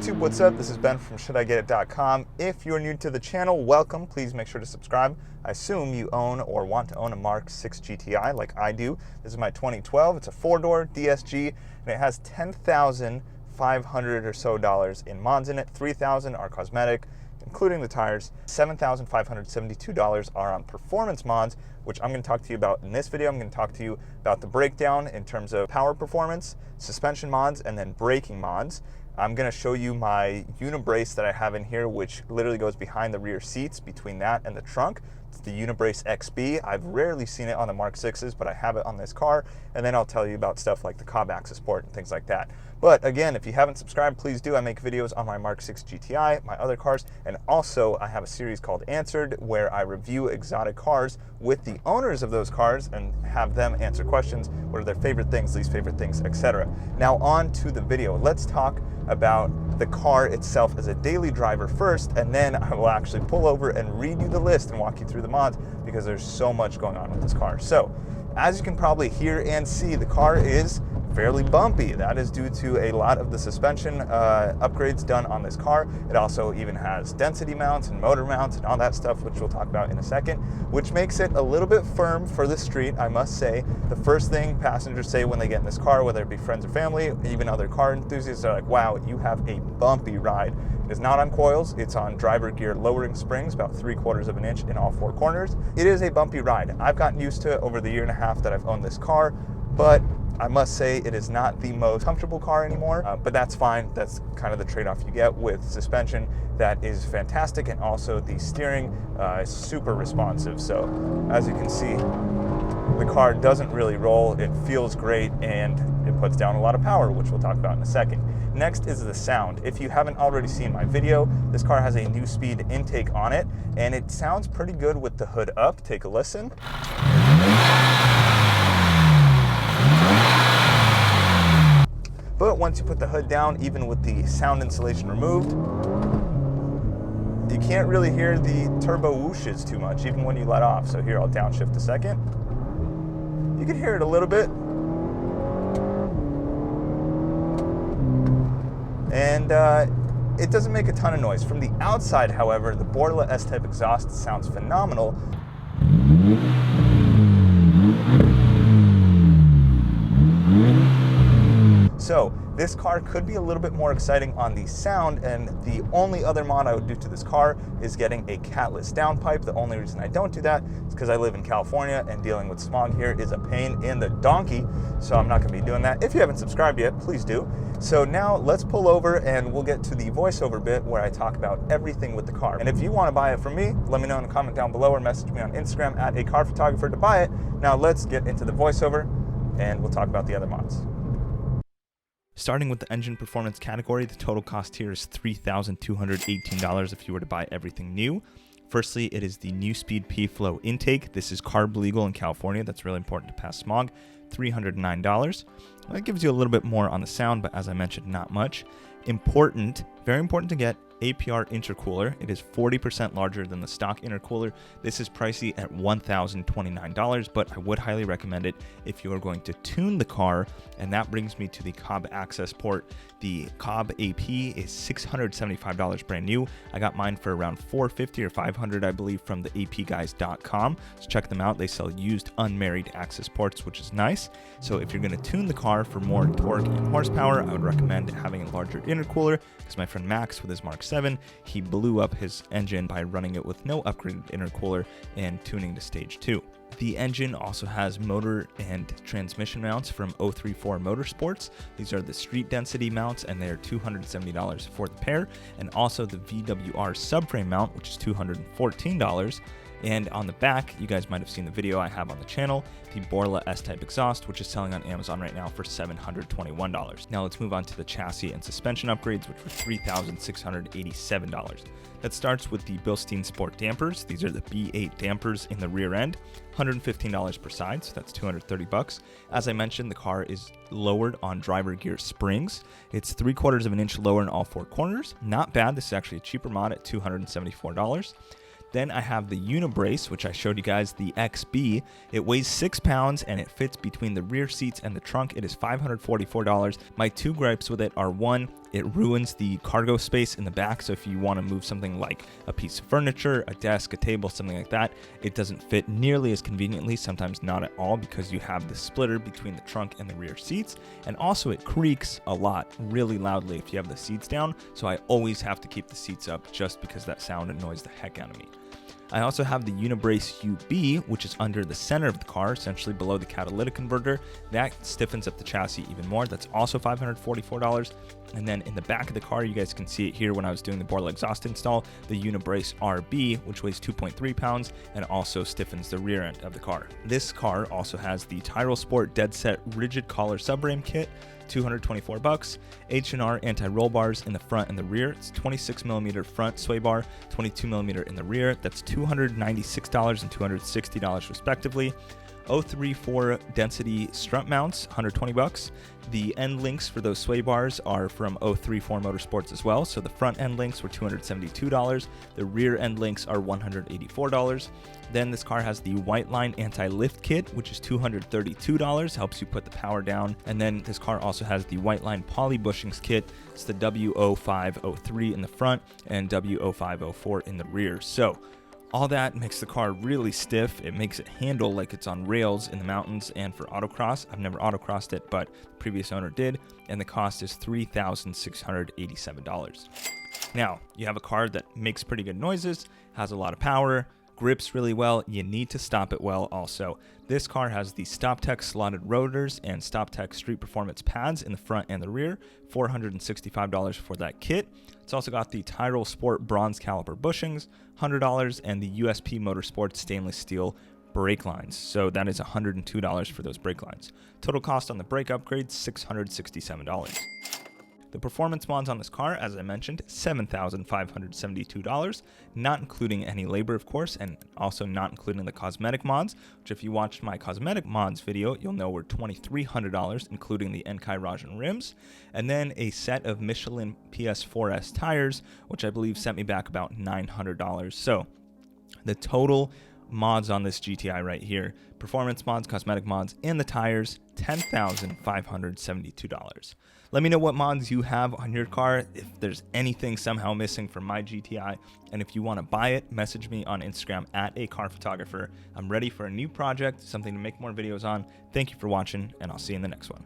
YouTube, what's up? This is Ben from ShouldIGetIt.com. If you're new to the channel, welcome. Please make sure to subscribe. I assume you own or want to own a Mark 6 GTI like I do. This is my 2012. It's a 4-door DSG, and it has $10,500 or so in mods in it. $3,000 are cosmetic, including the tires. $7,572 are on performance mods, which I'm going to talk to you about in this video. I'm going to talk to you about the breakdown in terms of power performance, suspension mods, and then braking mods. I'm going to show you my Unibrace that I have in here, which literally goes behind the rear seats, between that and the trunk. It's the Unibrace XB. I've rarely seen it on the Mark 6s, but I have it on this car. And then I'll tell you about stuff like the Cobb Accesport and things like that. But again, if you haven't subscribed, please do. I make videos on my Mark 6 GTI, my other cars, and also I have a series called Answered, where I review exotic cars with the owners of those cars and have them answer questions. What are their favorite things, least favorite things, etc. Now on to the video. Let's talk about the car itself as a daily driver first, and then I will actually pull over and read you the list and walk you through the mods, because there's so much going on with this car. So, as you can probably hear and see, the car is fairly bumpy. That is due to a lot of the suspension upgrades done on this car. It also even has density mounts and motor mounts and all that stuff, which we'll talk about in a second, which makes it a little bit firm for the street, I must say. The first thing passengers say when they get in this car, whether it be friends or family, even other car enthusiasts, are like, wow, you have a bumpy ride. It is not on coils, it's on DriverGear lowering springs, about 3/4 of an inch in all four corners. It is a bumpy ride. I've gotten used to it over the 1.5 years that I've owned this car, but I must say it is not the most comfortable car anymore, but that's fine. That's kind of the trade-off you get with suspension that is fantastic, and also the steering is super responsive. So as you can see, the car doesn't really roll. It feels great, and it puts down a lot of power, which we'll talk about in a second. Next is the sound. If you haven't already seen my video, this car has a Neuspeed intake on it, and it sounds pretty good with the hood up. Take a listen. But once you put the hood down, even with the sound insulation removed, you can't really hear the turbo whooshes too much, even when you let off. So here, I'll downshift a second. You can hear it a little bit. And it doesn't make a ton of noise. From the outside, however, the Borla S-Type exhaust sounds phenomenal. So this car could be a little bit more exciting on the sound, and the only other mod I would do to this car is getting a catless downpipe. The only reason I don't do that is because I live in California, and dealing with smog here is a pain in the donkey, so I'm not going to be doing that. If you haven't subscribed yet, please do. So now let's pull over and we'll get to the voiceover bit where I talk about everything with the car. And if you want to buy it from me, let me know in a comment down below or message me on Instagram at @acarphotographer to buy it. Now let's get into the voiceover and we'll talk about the other mods. Starting with the engine performance category, the total cost here is $3,218 if you were to buy everything new. Firstly, it is the Neuspeed P-Flo intake. This is CARB legal in California. That's really important to pass smog. $309. That gives you a little bit more on the sound, but as I mentioned, not much. Important, very important to get APR intercooler. It is 40% larger than the stock intercooler. This is pricey at $1,029, but I would highly recommend it if you are going to tune the car. And that brings me to the Cobb Accesport. The Cobb AP is $675 brand new. I got mine for around $450 or $500, I believe, from the apguys.com. So check them out. They sell used unmarried Accesports, which is nice. So if you're going to tune the car for more torque and horsepower, I would recommend having a larger intercooler, because my friend Max with his Mark 7, he blew up his engine by running it with no upgraded intercooler and tuning to stage 2. The engine also has motor and transmission mounts from 034 Motorsports. These are the street density mounts, and they're $270 for the pair, and also the VWR subframe mount, which is $214. And on the back, you guys might have seen the video I have on the channel, the Borla S-Type exhaust, which is selling on Amazon right now for $721. Now let's move on to the chassis and suspension upgrades, which were $3,687. That starts with the Bilstein Sport Dampers. These are the B8 dampers in the rear end, $115 per side, so that's $230. As I mentioned, the car is lowered on DriverGear springs. It's 3/4 of an inch lower in all four corners. Not bad. This is actually a cheaper mod at $274. Then I have the Unibrace, which I showed you guys, the XB. It weighs 6 pounds and it fits between the rear seats and the trunk. It is $544. My two gripes with it are, one, it ruins the cargo space in the back. So if you want to move something like a piece of furniture, a desk, a table, something like that, it doesn't fit nearly as conveniently, sometimes not at all, because you have the splitter between the trunk and the rear seats. And also it creaks a lot, really loudly if you have the seats down. So I always have to keep the seats up just because that sound annoys the heck out of me. I also have the Unibrace UB, which is under the center of the car, essentially below the catalytic converter. That stiffens up the chassis even more. That's also $544. And then in the back of the car, you guys can see it here when I was doing the Borla exhaust install, the Unibrace RB, which weighs 2.3 pounds and also stiffens the rear end of the car. This car also has the Tyrolsport Deadset rigid collar subframe kit, $224, H&R anti-roll bars in the front and the rear. It's 26mm front sway bar, 22mm in the rear. That's $296 and $260 respectively. 034 density strut mounts, $120. The end links for those sway bars are from 034 Motorsports as well. So the front end links were $272. The rear end links are $184. Then this car has the white line anti-lift kit, which is $232, helps you put the power down. And then this car also has the white line poly bushings kit. It's the W0503 in the front and W0504 in the rear. So all that makes the car really stiff. It makes it handle like it's on rails in the mountains and for autocross. I've never autocrossed it, but the previous owner did, and the cost is $3,687. Now, you have a car that makes pretty good noises, has a lot of power, grips really well. You need to stop it well also. This car has the StopTech slotted rotors and StopTech Street Performance pads in the front and the rear, $465 for that kit. It's also got the Tyrolsport bronze caliper bushings, $100, and the USP Motorsports stainless steel brake lines. So that is $102 for those brake lines. Total cost on the brake upgrade, $667. The performance mods on this car, as I mentioned, $7,572, not including any labor, of course, and also not including the cosmetic mods, which if you watched my cosmetic mods video, you'll know were $2,300, including the Enkai rims, and then a set of Michelin PS4S tires, which I believe sent me back about $900. So the total mods on this GTI right here, performance mods, cosmetic mods, and the tires, $10,572. Let me know what mods you have on your car, if there's anything somehow missing from my GTI, and if you want to buy it, message me on Instagram at @acarphotographer. I'm ready for a new project, something to make more videos on. Thank you for watching, and I'll see you in the next one.